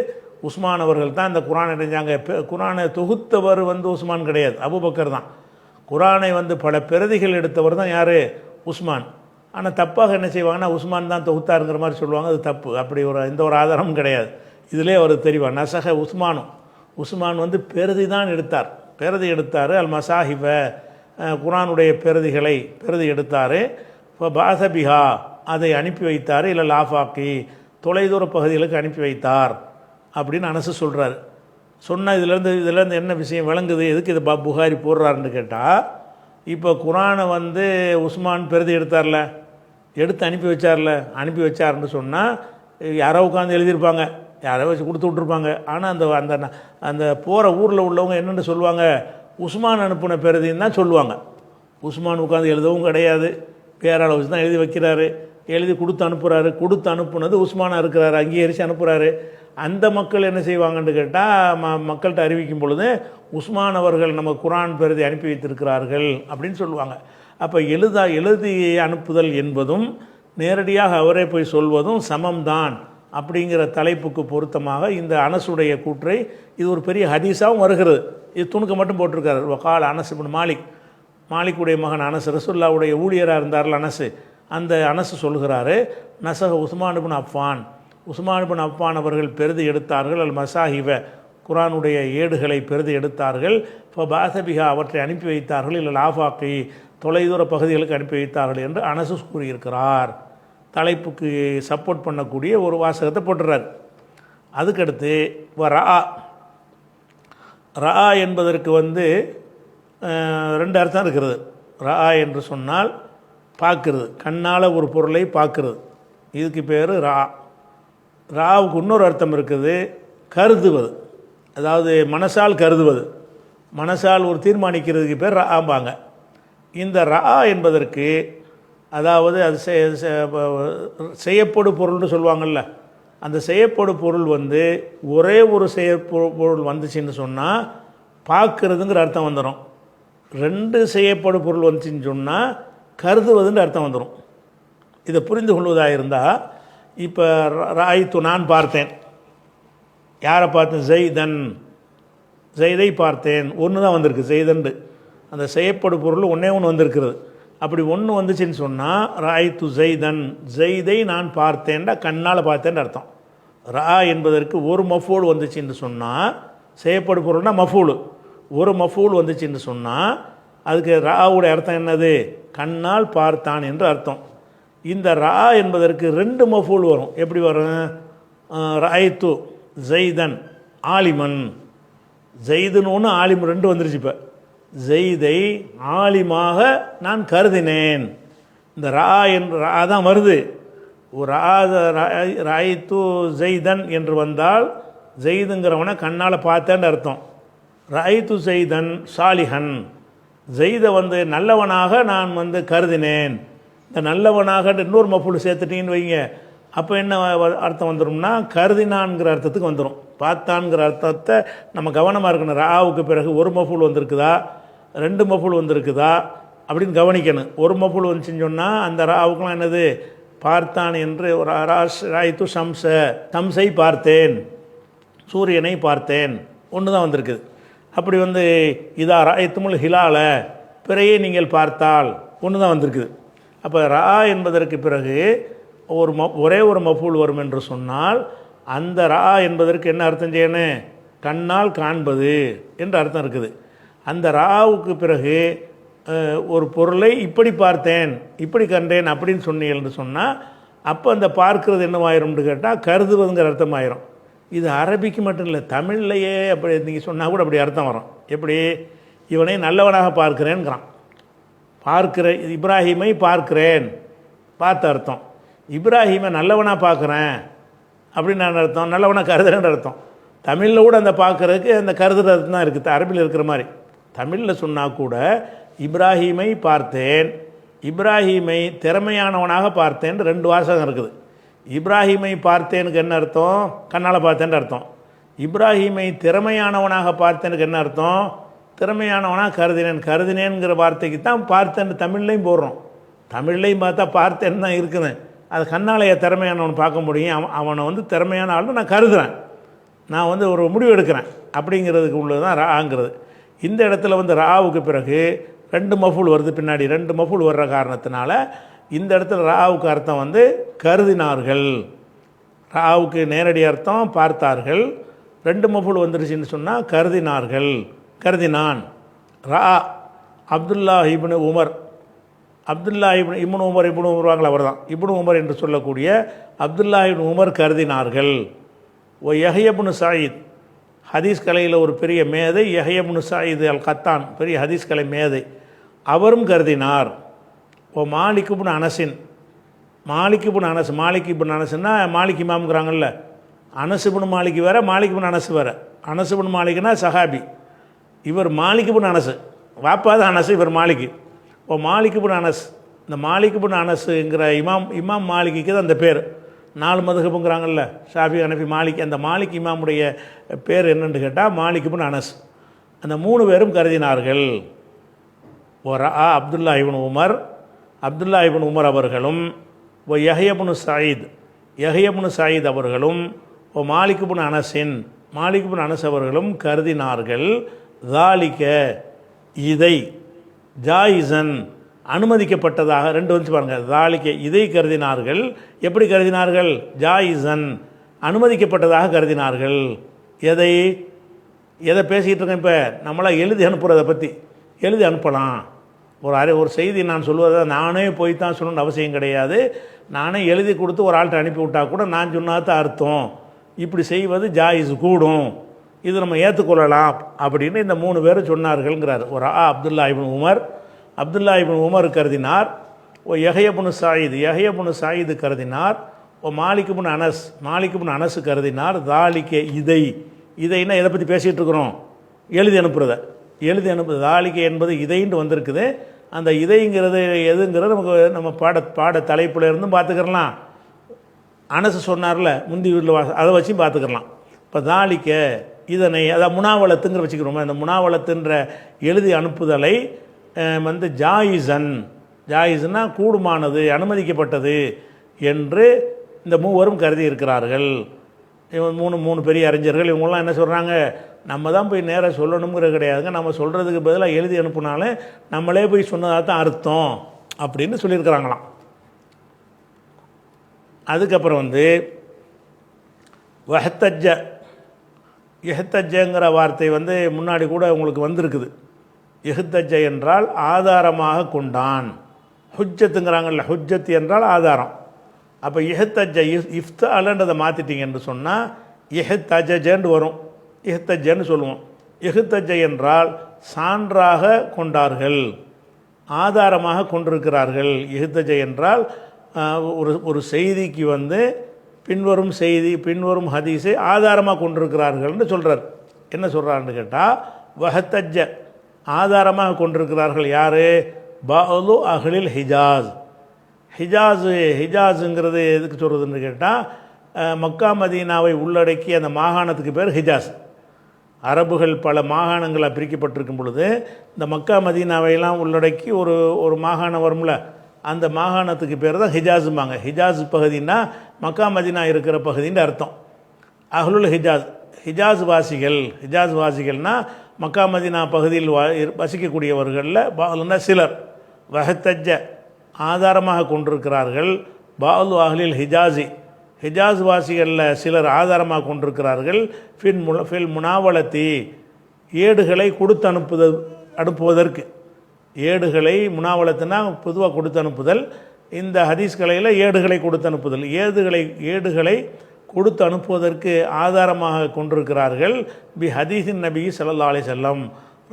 உஸ்மான் அவர்கள் தான் இந்த குரானை அடைஞ்சாங்க. குரானை தொகுத்தவர் வந்து உஸ்மான் கிடையாது, அபூபக்கர் தான். குரானை வந்து பல பிரதிகள் எடுத்தவர் தான் யார், உஸ்மான். ஆனால் தப்பாக என்ன செய்வாங்கன்னா உஸ்மான் தான் தொகுத்தாருங்கிற மாதிரி சொல்லுவாங்க. அது தப்பு. அப்படி எந்த ஒரு ஆதாரமும் கிடையாது. இதிலே அவர் தெரிவார். நசக உஸ்மான் வந்து பிரதி தான் எடுத்தார். பிரதி எடுத்தார். அல் மசாஹிப குரானுடைய பிரதி எடுத்தார். இப்போ பாசபிஹா அதை அனுப்பி வைத்தார். இல்லை லாஃபாக்கி தொலைதூர பகுதிகளுக்கு அனுப்பி வைத்தார் அப்படின்னு அனசு சொல்கிறார். சொன்னால் இதிலேருந்து என்ன விஷயம் விளங்குது, எதுக்கு இது புகாரி போடுறாருன்னு கேட்டால், இப்போ குரானை வந்து உஸ்மான் பிரதி எடுத்தார்ல, எடுத்து அனுப்பி வச்சார்னு சொன்னால் யாரோ உட்காந்து எழுதியிருப்பாங்க, யாரோ வச்சு கொடுத்து விட்ருப்பாங்க. ஆனால் அந்த அந்த போகிற ஊரில் உள்ளவங்க என்னென்னு சொல்லுவாங்க, உஸ்மான் அனுப்பின பிரதின்னு தான் சொல்லுவாங்க. உஸ்மான் உட்காந்து எழுதவும் கிடையாது, பேரால் வச்சு தான் எழுதி வைக்கிறாரு, எழுதி கொடுத்து அனுப்புனது உஸ்மானாக இருக்கிறாரு, அங்கீகரித்து அனுப்புகிறாரு. அந்த மக்கள் என்ன செய்வாங்கன்னு கேட்டால் மக்கள்கிட்ட அறிவிக்கும் பொழுது உஸ்மான் அவர்கள் நம்ம குரான் பிரதி அனுப்பி வைத்திருக்கிறார்கள் அப்படின்னு சொல்லுவாங்க. அப்போ எழுதி அனுப்புதல் என்பதும் நேரடியாக அவரே போய் சொல்வதும் சமம்தான் அப்படிங்கிற தலைப்புக்கு பொருத்தமாக இந்த அனசுடைய கூற்றை இது ஒரு பெரிய ஹதீஸாகவும் வருகிறது. இது துணுக்க மட்டும் போட்டிருக்காரு. வகால் அனஸ் இப்னு மாலிக்குடைய மகன் அனஸ், ரசூலுல்லாஹ்வுடைய ஊழியராக இருந்தார்கள் அனஸ். அந்த அனஸ் சொல்கிறாரு, நசக உஸ்மான் இப்னு அஃபான் அவர்கள் பிரதி எடுத்தார்கள். அல் மசாஹிப குரானுடைய ஏடுகளை பிரதி எடுத்தார்கள். இப்போ பாசபிகா அவற்றை அனுப்பி வைத்தார்கள். இல்லை லாஃபாக்கி தொலைதூர பகுதிகளுக்கு அனுப்பி வைத்தார்கள் என்று அனசு கூறியிருக்கிறார். தலைப்புக்கு சப்போர்ட் பண்ணக்கூடிய ஒரு வாசகத்தை போட்டுறார். அதுக்கடுத்து ரா என்பதற்கு வந்து ரெண்டு அர்த்தம் இருக்கிறது. ரா என்று சொன்னால் பார்க்கிறது, கண்ணால் ஒரு பொருளை பார்க்கிறது, இதுக்கு பேர் ராவுக்கு இன்னொரு அர்த்தம் இருக்குது, கருதுவது. அதாவது மனசால் கருதுவது, மனசால் ஒரு தீர்மானிக்கிறதுக்கு பேர் ராம்பாங்க. இந்த ரா என்பதற்கு அதாவது அது செய்யப்படும் பொருள்னு சொல்லுவாங்கள்ல, அந்த செய்யப்படும் பொருள் வந்து ஒரே ஒரு பொருள் வந்துச்சுன்னு சொன்னால் பார்க்கறதுங்கிற அர்த்தம் வந்துடும். ரெண்டு செய்யப்படும் பொருள் வந்துச்சுன்னு சொன்னால் கருதுவதுன்ற அர்த்தம் வந்துடும். இதை புரிந்து கொள்வதாக இருந்தால், இப்போ ராய்த்து நான் பார்த்தேன், யாரை பார்த்தேன், ஜெய்தை பார்த்தேன், ஒன்று தான் வந்திருக்கு ஜெய்தண்டு. அந்த செய்யப்படும் பொருள் ஒன்றே வந்திருக்கிறது. அப்படி ஒன்று வந்துச்சுன்னு சொன்னால் ராய்த்து ஜெய்தை நான் பார்த்தேன்டா கண்ணால் பார்த்தேன்னு அர்த்தம். ரா என்பதற்கு ஒரு மஃபூல் வந்துச்சுன்னு சொன்னால், செய்யப்படும் பொருள்னா மஃபூல், ஒரு மஃபூல் வந்துச்சுன்னு சொன்னால் அதுக்கு ராவுடைய அர்த்தம் என்னது, கண்ணால் பார்த்தான் என்று அர்த்தம். இந்த ரா என்பதற்கு ரெண்டு மஃபூல் வரும். எப்படி வரும், ராய்த்து ஜெய்தன் ஆலிமன், ஜெய்துன்னு ஒன்று, ஆலிம் ரெண்டு வந்துருச்சு. இப்போ ஜெய்தை ஆலிமாக நான் கருதினேன். இந்த ரா என்று ரா தான் வருது. ஒரு ராய்த்து ஜெய்தன் என்று வந்தால் ஜெய்துங்கிறவனை கண்ணால் பார்த்தேன்னு அர்த்தம். ராய்த்து ஜெய்தன் சாலிஹன், ஜெய்தை வந்து நல்லவனாக நான் கருதினேன். இந்த நல்லவனாக இன்னொரு மஃபூல் சேர்த்துட்டீங்கன்னு வைங்க, அப்போ என்ன அர்த்தம் வந்துடும்னா கருதினான்கிற அர்த்தத்துக்கு வந்துடும். பார்த்தான்கிற அர்த்தத்தை நம்ம கவனமாக இருக்கணும். ராவுக்கு பிறகு ஒரு மஃபூல் வந்திருக்குதா, ரெண்டு மஃபூல் வந்திருக்குதா அப்படின்னு கவனிக்கணும். ஒரு மஃபூல் வந்துச்சுன்னு சொன்னால் அந்த ராவுக்குலாம் என்னது, பார்த்தான் என்று ஒரு ராய்த்து சம்சை பார்த்தேன், சூரியனை பார்த்தேன், ஒன்று தான் வந்திருக்குது. அப்படி இதா ராய்த்துமுல் ஹிலால, பிறையை நீங்கள் பார்த்தால், ஒன்று தான் வந்திருக்குது. அப்போ ரா என்பதற்கு பிறகு ஒரே ஒரு மஃபூல் வரும் என்று சொன்னால் அந்த ரா என்பதற்கு என்ன அர்த்தம் செய்யணும், கண்ணால் காண்பது என்று அர்த்தம் இருக்குது. அந்த ராவுக்கு பிறகு ஒரு பொருளை இப்படி பார்த்தேன் இப்படி கண்டேன் அப்படின்னு சொன்னீங்கன்னு சொன்னால் அப்போ அந்த பார்க்கறது என்னவாயிரும்னு கேட்டால் கருதுவதுங்கிற அர்த்தம் ஆயிரும். இது அரபிக்கு மட்டும் இல்லை, தமிழ்லையே அப்படி நீங்கள் சொன்னால் கூட அப்படி அர்த்தம் வரும். எப்படி? இவனை நல்லவனாக பார்க்கிறேன்கிறான். பார்க்கிற இப்ராஹீமை பார்க்கிறேன், பார்த்த அர்த்தம். இப்ராஹீமை நல்லவனாக பார்க்குறேன் அப்படின்னு நான் அர்த்தம், நல்லவனாக கருதுறேன்னு அர்த்தம். தமிழில் கூட அந்த பார்க்குறதுக்கு அந்த கருதுறது தான் இருக்குது, அரபியில் இருக்கிற மாதிரி. தமிழில் சொன்னால் கூட இப்ராஹீமை பார்த்தேன், இப்ராஹீமை திறமையானவனாக பார்த்தேன், 2 வாசகம் இருக்குது. இப்ராஹீமை பார்த்தேனுக்கு என்ன அர்த்தம்? கண்ணால் பார்த்தேன்னு அர்த்தம். இப்ராஹீமை திறமையானவனாக பார்த்தேனுக்கு என்ன அர்த்தம்? திறமையானவனாக கருதினேன்கிற வார்த்தைக்கு தான் பார்த்தேன்னு தமிழ்லையும் போடுறோம். தமிழ்லையும் பார்த்தா பார்த்தேன்னு தான் இருக்குது. அது கண்ணாலைய திறமையானவன் பார்க்க முடியும். அவனை வந்து திறமையான ஆள்னு நான் கருதுகிறேன், நான் வந்து ஒரு முடிவு எடுக்கிறேன் அப்படிங்கிறதுக்கு உள்ளது தான் ராங்கிறது. இந்த இடத்துல வந்து ராவுக்கு பிறகு 2 மஃபூல் வருது, பின்னாடி 2 மஃபூல் வர்ற காரணத்தினால இந்த இடத்துல ராவுக்கு அர்த்தம் வந்து கருதினார்கள். ராவுக்கு நேரடி அர்த்தம் பார்த்தார்கள், 2 மஃபூல் வந்துருச்சுன்னு சொன்னால் கருதினார்கள், கருதினான். ரா அப்துல்லா இப்னு உமர், அப்துல்லா இப்னு உமர் வாங்கல அவர் தான் இப்னு உமர் என்று சொல்லக்கூடிய அப்துல்லா இப்னு உமர் கருதினார்கள். யஹ்யா இப்னு சயீத், ஹதீஸ் கலையில் ஒரு பெரிய மேதை, யஹ்யா இப்னு சயீத் அல் கத்தான், பெரிய ஹதீஸ் கலை மேதை, அவரும் கருதினார். மாலிக் இப்னு அனஸின், மாலிக் இப்னு அனஸ்னா மாலிக் இமாம்ங்கிறாங்கல்ல, அனஸ் இப்னு மாலிக் வேறு, மாலிக் இப்னு அனஸ் வேறு. அனஸ் இப்னு மாலிக்னா சஹாபி, இவர் மாலிக் இப்னு அனஸ், வாப்பாத அனஸ், இவர் மாலிக். மாலிக் இப்னு அனஸ், இந்த மாலிக் இப்னு அனஸுங்கிற இமாம் மாலிக்கு தான் அந்த பேர். 4 மதுஹபுங்கிறாங்கல்ல, ஷாஃபி, ஹனஃபி, மாலிக். அந்த மாலிக் இமாமுடைய பேர் என்னென்னு கேட்டால் மாலிக் இப்னு அனஸ். அந்த 3 பேரும் கருதினார்கள். ஒரு அப்துல்லா இப்னு உமர், அப்துல்லா இப்னு உமர் அவர்களும், யஹ்யா இப்னு சயீத், யஹ்யா இப்னு சயீத் அவர்களும், மாலிக் இப்னு அனஸின், மாலிக் இப்னு அனஸ் அவர்களும் கருதினார்கள். தாலிக இதை, ஜாயிசன் அனுமதிக்கப்பட்டதாக, 2 வந்து பாருங்கள். தாலிக்க இதை கருதினார்கள். எப்படி கருதினார்கள்? ஜாயிசன் அனுமதிக்கப்பட்டதாக கருதினார்கள். எதை பேசிக்கிட்டு இருக்கேன் இப்போ? நம்மளாம் எழுதி அனுப்புகிறத பற்றி. எழுதி அனுப்பலாம். ஒரு செய்தி நான் சொல்வதை நானே போய் தான் சொல்லணும்னு அவசியம் கிடையாது. நானே எழுதி கொடுத்து ஒரு ஆள்கிட்ட அனுப்பி விட்டால் கூட நான் சொன்னாதான் அர்த்தம். இப்படி செய்வது ஜாயிஸ், கூடும், இது நம்ம ஏற்றுக்கொள்ளலாம் அப்படின்னு இந்த 3 பேரும் சொன்னார்கள்ங்கிறார். ஒரு அப்துல்லா இப்னு உமர், அப்துல்லா இப்னு உமர் கருதினார். யஹ்யா இப்னு சயீத், யஹ்யா இப்னு சயீத் கருதினார். மாலிக் இப்னு அனஸ், மாலிக் இப்னு அனஸ் கருதினார். தாலிக்க இதைன்னா எதை பற்றி பேசிகிட்டு இருக்கிறோம்? எழுதி அனுப்புறத, எழுதி அனுப்புறது. தாலிக்க என்பது இதைன்னு வந்திருக்குது. அந்த இதைங்கிறது எதுங்கிறது நமக்கு நம்ம பாட தலைப்பில் இருந்தும் பார்த்துக்கிறலாம். அனசு சொன்னார்ல முந்தி வீட்டில் அதை வச்சும் பார்த்துக்கலாம். இப்போ தாலிக்க இதனை, அதாவது முனாவலத்துங்கிற வச்சுக்கிறோம். அந்த முனாவலத்துன்ற எழுதி அனுப்புதலை வந்து ஜாயிஸ்னா கூடுமானது, அனுமதிக்கப்பட்டது என்று இந்த 3 கருதி இருக்கிறார்கள். இவங்க 3 பெரிய அறிஞர்கள். இவங்கெல்லாம் என்ன சொல்கிறாங்க? நம்ம தான் போய் நேராக சொல்லணுங்கிறது கிடையாதுங்க, நம்ம சொல்கிறதுக்கு பதிலாக எழுதி அனுப்புனாலும் நம்மளே போய் சொன்னதாக தான் அர்த்தம் அப்படின்னு சொல்லியிருக்கிறாங்களாம். அதுக்கப்புறம் வந்து எஹ்தஜ்ஜங்கிற வார்த்தை வந்து முன்னாடி கூட உங்களுக்கு வந்திருக்குது. எஹ்தஜ்ஜ என்றால் ஆதாரமாக கொண்டான். ஹுஜ்ஜத்துங்கிறாங்கல்ல, ஹுஜ்ஜத் என்றால் ஆதாரம். அப்போ எஹ்தஜ்ஜ இஃப்தாலன்றதை மாற்றிட்டீங்கன்னு சொன்னால் எஹ்தஜன்னு வரும், எஹ்தஜ்ஜன்னு சொல்லுவோம். எஹ்தஜ்ஜ என்றால் சான்றாக கொண்டார்கள், ஆதாரமாக கொண்டிருக்கிறார்கள். எஹ்தஜ்ஜ என்றால் ஒரு செய்திக்கு வந்து பின்வரும் ஹதீஸை ஆதாரமாக கொண்டிருக்கிறார்கள்னு சொல்கிறார். என்ன சொல்கிறாருன்னு கேட்டால் வஹ்தஜ்ஜ ஆதாரமாக கொண்டிருக்கிறார்கள். யார்? பஅது அஹ்லில் ஹிஜாஸ். ஹிஜாஸுங்கிறது எதுக்கு சொல்கிறதுன்னு கேட்டால் மக்கா மதீனாவை உள்ளடக்கி அந்த மாகாணத்துக்கு பேர் ஹிஜாஸ். அரபுகள் பல மாகாணங்களாக பிரிக்கப்பட்டிருக்கும் பொழுது இந்த மக்கா மதீனாவையெல்லாம் உள்ளடக்கி ஒரு மாகாணம் வரும்ல, அந்த மாகாணத்துக்கு பேர் தான் ஹிஜாஸும்பாங்க. ஹிஜாஸ் பகுதின்னா மக்கா மதீனா இருக்கிற பகுதின்னு அர்த்தம். அஹ்லுல் ஹிஜாஸ், ஹிஜாஸ் வாசிகள்னால் மக்கா மதீனா பகுதியில் வசிக்கக்கூடியவர்களில் சிலர். வஹ்தஜ்ஜ ஆதாரமாக கொண்டிருக்கிறார்கள். பாலு அஹ்லில் ஹிஜாஸ் வாசிகளில் சிலர் ஆதாரமாக கொண்டிருக்கிறார்கள். ஃபில் முனாவலத்தி ஏடுகளை கொடுத்து அனுப்புவதற்கு. ஏடுகளை முனாவலத்துனா பொதுவாக கொடுத்து அனுப்புதல். இந்த ஹதீஸ் கலையில் ஏடுகளை கொடுத்து அனுப்புதல். ஏடுகளை கொடுத்து அனுப்புவதற்கு ஆதாரமாக கொண்டிருக்கிறார்கள். பி ஹதீஸின் நபி ஸல்லல்லாஹு அலைஹி வஸல்லம்,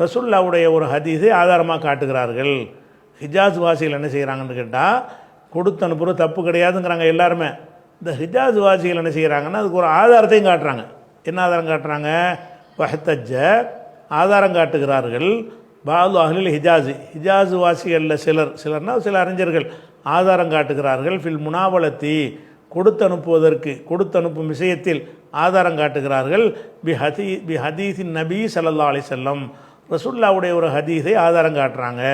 ரசூலுல்லாஹ்வுடைய ஒரு ஹதீஸை ஆதாரமாக காட்டுகிறார்கள். ஹிஜாஸ் வாசிகள் என்ன செய்கிறாங்கன்னு கேட்டால், கொடுத்து அனுப்புகிறது தப்பு கிடையாதுங்கிறாங்க எல்லாருமே. இந்த ஹிஜாஸ் வாசிகள் என்ன செய்கிறாங்கன்னா அதுக்கு ஒரு ஆதாரத்தையும் காட்டுறாங்க. என்ன ஆதாரம் காட்டுறாங்க? வஹ்தஜ்ஜ, ஆதாரம் காட்டுகிறார்கள். பாது அஹ்லில் ஹிஜாஸ் வாசிகளில் சிலர்னா சில அறிஞர்கள் ஆதாரம் காட்டுகிறார்கள். ஃபில் முனாவலத்தி, கொடுத்து அனுப்புவதற்கு, கொடுத்து அனுப்பும் விஷயத்தில் ஆதாரம் காட்டுகிறார்கள். பி ஹதீஸின் நபி ஸல்லல்லாஹு அலைஹி வஸல்லம், ரசூலுல்லாஹ்வுடைய ஒரு ஹதீஸை ஆதாரம் காட்டுறாங்க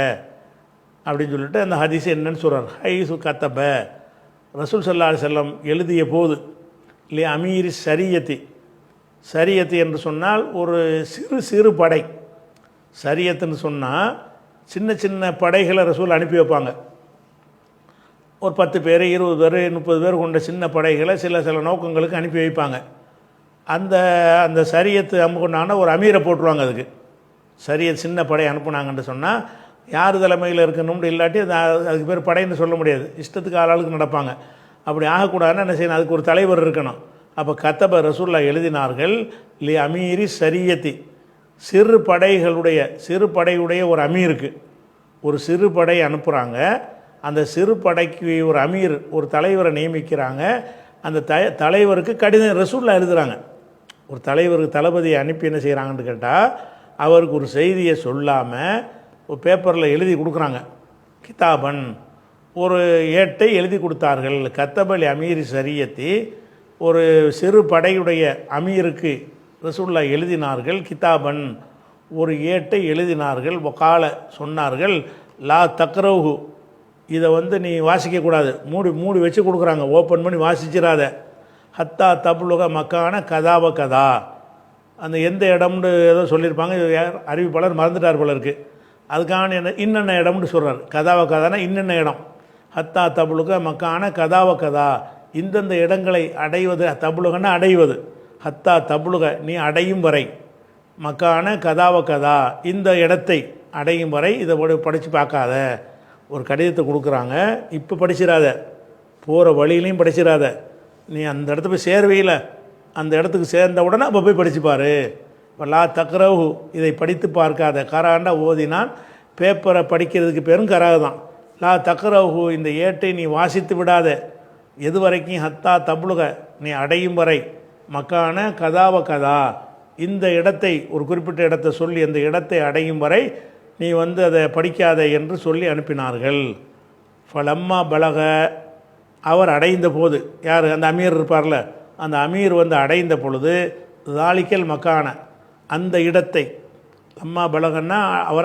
அப்படின்னு சொல்லிட்டு அந்த ஹதீஸ் என்னன்னு சொல்கிறார். ஹைசு கத்தப, ரசூல் ஸல்லல்லாஹு அலைஹி வஸல்லம் எழுதிய போது, இல்லை அமீரி ஷரியத்து என்று சொன்னால் ஒரு சிறு படை. ஷரியத்துன்னு சொன்னால் சின்ன சின்ன படைகளை ரசூல் அனுப்பி வைப்பாங்க. ஒரு 10 பேர் 20 பேர் 30 பேர் கொண்ட சின்ன படைகளை சில நோக்கங்களுக்கு அனுப்பி வைப்பாங்க. அந்த ஷரியத்து அமுக்குனாங்கன்னா ஒரு அமீரை போட்டுருவாங்க. அதுக்கு ஷரியத் சின்ன படை அனுப்புனாங்கன்னு சொன்னால் யார் தலைமையில் இருக்கணும்னு, இல்லாட்டி அதுக்கு பேர் படைன்னு சொல்ல முடியாது. இஷ்டத்துக்கு ஆளாளுக்கு நடப்பாங்க. அப்படி ஆகக்கூடாதுன்னு என்ன செய்யணும்? அதுக்கு ஒரு தலைவர் இருக்கணும். அப்போ கத்தப, ரசூல்லா எழுதினார்கள். லி அமீரி ஷரியத்தி, சிறு படையுடைய ஒரு அமீருக்கு, ஒரு சிறு படை அனுப்புகிறாங்க. அந்த சிறு படைக்கு ஒரு அமீர், ஒரு தலைவரை நியமிக்கிறாங்க. அந்த தலைவருக்கு கடிதம் ரசூல்லா எழுதுகிறாங்க. ஒரு தலைவருக்கு தளபதியை அனுப்பி என்ன செய்கிறாங்கன்னு கேட்டால், அவருக்கு ஒரு செய்தியை சொல்லாமல் ஒரு பேப்பரில் எழுதி கொடுக்குறாங்க. கிதாபன், ஒரு ஏட்டை எழுதி கொடுத்தார்கள். கத்தபலி அமீரி ஷரியத்தி, ஒரு சிறு படையுடைய அமீருக்கு ரசூல்லா எழுதினார்கள். கிதாபன், ஒரு ஏட்டை எழுதினார்கள். வகால, சொன்னார்கள். லா தக்ரவுஹு, இதை நீ வாசிக்கக்கூடாது. மூடி வச்சு கொடுக்குறாங்க. ஓப்பன் பண்ணி வாசிச்சிடாத. ஹத்தா தப்லுக மக்கான கதாவ கதா, அந்த எந்த இடம்னு ஏதோ சொல்லியிருப்பாங்க. அறிவிப்பாளர் மறந்துட்டார் போல இருக்குது. அதுக்கான இன்னென்ன இடம்னு சொல்கிறார். கதாவ கதானா இன்னென்ன இடம். ஹத்தா தப்லுக மக்கான கதாவ கதா, இந்தந்த இடங்களை அடைவது. தப்லுகன்னா அடைவது. ஹத்தா தப்லுக, நீ அடையும் வரை. மக்கான கதாவ கதா, இந்த இடத்தை அடையும் வரை இதை படித்து பார்க்காத. ஒரு கடிதத்தை கொடுக்குறாங்க. இப்போ படிச்சிடாத, போகிற வழியிலையும் படிச்சிடாத. நீ அந்த இடத்த போய் சேர்வையில், அந்த இடத்துக்கு சேர்ந்த உடனே அப்போ போய் படிச்சுப்பார். இப்போ லா தக்ரவு, இதை படித்து பார்க்காத. கராண்டா ஓதினான், பேப்பரை படிக்கிறதுக்கு பேரும் கராக தான். லா தக்ரவு, இந்த ஏட்டை நீ வாசித்து விடாத. எது வரைக்கும்? ஹத்தா தப்லுக, நீ அடையும் வரை. மக்கான கதாவ கதா, இந்த இடத்தை, ஒரு குறிப்பிட்ட இடத்தை சொல்லி அந்த இடத்தை அடையும் வரை நீ அதை படிக்காத என்று சொல்லி அனுப்பினார்கள். ஃபலம்மா பலக, அவர் அடைந்த போது, யார்? அந்த அமீர் இருப்பார்ல, அந்த அமீர் அடைந்த பொழுது, தாலிக்கல் மக்கான, அந்த இடத்தை. அம்மா பலகன்னா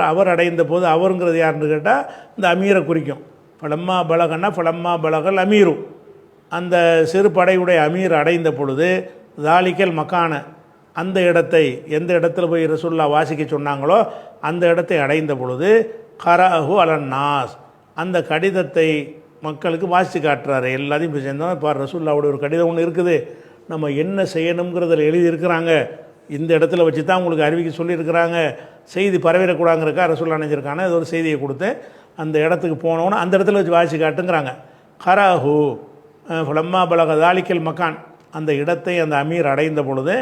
அவர் அடைந்த போது, அவருங்கிறது யாருன்னு கேட்டால் இந்த அமீரை குறிக்கும். ஃபலம்மா பலகன்னா ஃபலம்மா பலகல் அமீரு, அந்த சிறு படையுடைய அமீர் அடைந்த பொழுது, தாலிக்கல் மக்கான, அந்த இடத்தை, எந்த இடத்துல போய் ரசூல்லா வாசிக்க சொன்னாங்களோ அந்த இடத்தை அடைந்த பொழுது, கரஹு அலன்னாஸ், அந்த கடிதத்தை மக்களுக்கு வாசித்து காட்டுறாரு. எல்லாத்தையும் போய் சேர்ந்தோம். இப்போ ரசூல்லாவுடைய ஒரு கடிதம் ஒன்று இருக்குது, நம்ம என்ன செய்யணுங்கிறதில் எழுதியிருக்கிறாங்க. இந்த இடத்துல வச்சு தான் உங்களுக்கு அறிவிக்க சொல்லியிருக்கிறாங்க. செய்தி பரவிடக்கூடாங்கிறக்கா ரசூல்லா நினைஞ்சிருக்காங்க. அது ஒரு செய்தியை கொடுத்து அந்த இடத்துக்கு போனோன்னு அந்த இடத்துல வச்சு வாசி காட்டுங்கிறாங்க. கராஹு ஃபலம்மா பலக தாலிக்கல் மக்கான், அந்த இடத்தை அந்த அமீர் அடைந்த பொழுது,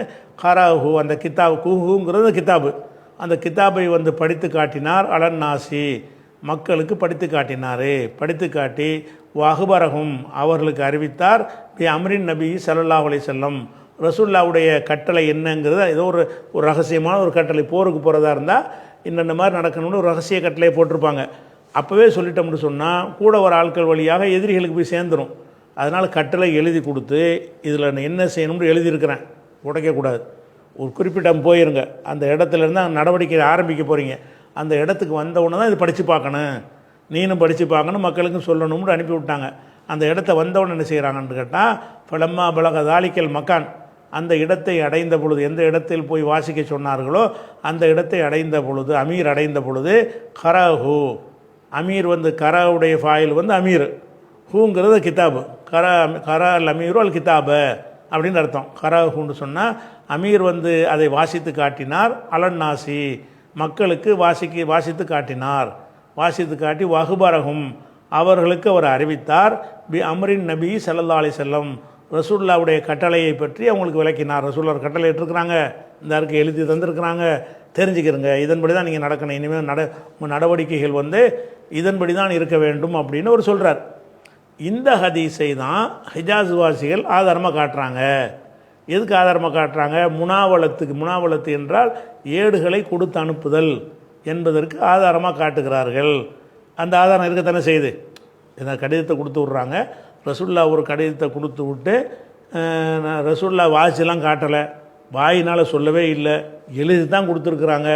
கராஹு, அந்த கிதாப், குஹுங்கிறது கிதாபு, அந்த கிதாபை படித்து காட்டினார். அலன்னாசி, மக்களுக்கு படித்து காட்டினார். படித்து காட்டி வஹ்பரஹும், அவர்களுக்கு அறிவித்தார். பி அம்ரின் நபி ஸல்லல்லாஹு அலைஹி வஸல்லம், ரசூல்லாவுடைய கட்டளை என்னங்கிறது. ஏதோ ஒரு ரகசியமான ஒரு கட்டளை. போருக்கு போகிறதா இருந்தால் இன்னென்ன மாதிரி நடக்கணும்னு ஒரு ரகசிய கட்டளையை போட்டிருப்பாங்க. அப்போவே சொல்லிட்டோம்னு சொன்னால் கூட ஒரு ஆட்கள் வழியாக எதிரிகளுக்கு போய் சேர்ந்துடும். அதனால் கட்டளை எழுதி கொடுத்து, இதில் நான் என்ன செய்யணும்னு எழுதியிருக்கிறேன், உடைக்கக்கூடாது. ஒரு குறிப்பிட்ட போயிருங்க, அந்த இடத்துலேருந்து அந்த நடவடிக்கை ஆரம்பிக்க போகிறீங்க. அந்த இடத்துக்கு வந்தவுடனே தான் இது படித்து பார்க்கணும், நீனும் படித்து பார்க்கணும், மக்களுக்கும் சொல்லணும்னு அனுப்பி விட்டாங்க. அந்த இடத்த வந்தவுடனே என்ன செய்கிறாங்கன்னு கேட்டால், ஃபலம்மா பலக தாலிக்கல் மக்கான், அந்த இடத்தை அடைந்த பொழுது, எந்த இடத்தில் போய் வாசிக்க சொன்னார்களோ அந்த இடத்தை அடைந்த பொழுது, அமீர் அடைந்த பொழுது, கராஹு, அமீர் கராவுடைய ஃபாயில் அமீர், ஹூங்கிறது கிதாபு. கரா அல் அமீரு அல் கிதாப அப்படின்னு அர்த்தம். கராஹுன்னு சொன்னால் அமீர் அதை வாசித்து காட்டினார். அலன்னாசி, மக்களுக்கு வாசித்து காட்டினார். வாசித்து காட்டி வகுபரகும் அவர்களுக்கு அவர் அறிவித்தார். பி அம்ரின் நபி ஸல்லல்லாஹு அலைஹி வஸல்லம் ரசூலுல்லாவுடைய கட்டளையை பற்றி அவங்களுக்கு விளக்கினார். ரசூலுல்லாஹ் கட்டளை இட்டிருக்கிறாங்க, இந்த அறிக்கை எழுதி தந்திருக்கிறாங்க, தெரிஞ்சுக்கிறங்க, இதன்படி தான் நீங்கள் நடக்கணும், இனிமேல் நடவடிக்கைகள் இதன்படி தான் இருக்க வேண்டும் அப்படின்னு அவர் சொல்கிறார். இந்த ஹதீஸை தான் ஹிஜாஸ் வாசிகள் ஆதாரமாக காட்டுறாங்க. எதுக்கு ஆதாரமாக காட்டுறாங்க? முனாவலத்து என்றால் ஏடுகளை கொடுத்து அனுப்புதல் என்பதற்கு ஆதாரமாக காட்டுகிறார்கள். அந்த ஆதாரம் இருக்கத்தானே செய்யுது. இந்த கடிதத்தை கொடுத்து விட்றாங்க. ரசூல்லா ஒரு கடிதத்தை கொடுத்து விட்டு ரசூல்லா வாசிலாம் காட்டலை, வாயினால் சொல்லவே இல்லை, எழுதி தான் கொடுத்துருக்குறாங்க.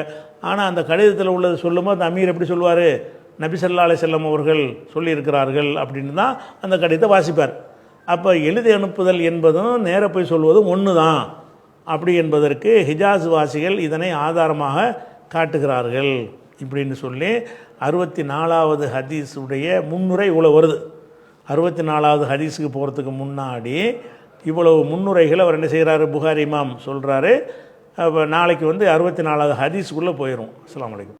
ஆனால் அந்த கடிதத்தில் உள்ளது சொல்லும்போது அந்த அமீர் எப்படி சொல்லுவார்? நபி ஸல்லல்லாஹு அலைஹி வஸல்லம் அவர்கள் சொல்லியிருக்கிறார்கள் அப்படின்னு தான் அந்த கடிதத்தை வாசிப்பார். அப்போ எழுதி அனுப்புதல் என்பதும் நேர போய் சொல்வதும் ஒன்று தான் அப்படி என்பதற்கு ஹிஜாஸ் வாசிகள் இதனை ஆதாரமாக காட்டுகிறார்கள் இப்படின்னு சொல்லி 64வது ஹதீஸுடைய முன்னுரை இவ்வளோ வருது. 64வது ஹதீஸுக்கு போகிறதுக்கு முன்னாடி இவ்வளவு முன்னுரைகள் அவர் என்ன செய்கிறாரு? புகாரி இமாம் சொல்கிறாரு. அப்போ நாளைக்கு 64வது ஹதீஸுக்குள்ளே போயிடும். அஸ்ஸலாமு அலைக்கும்.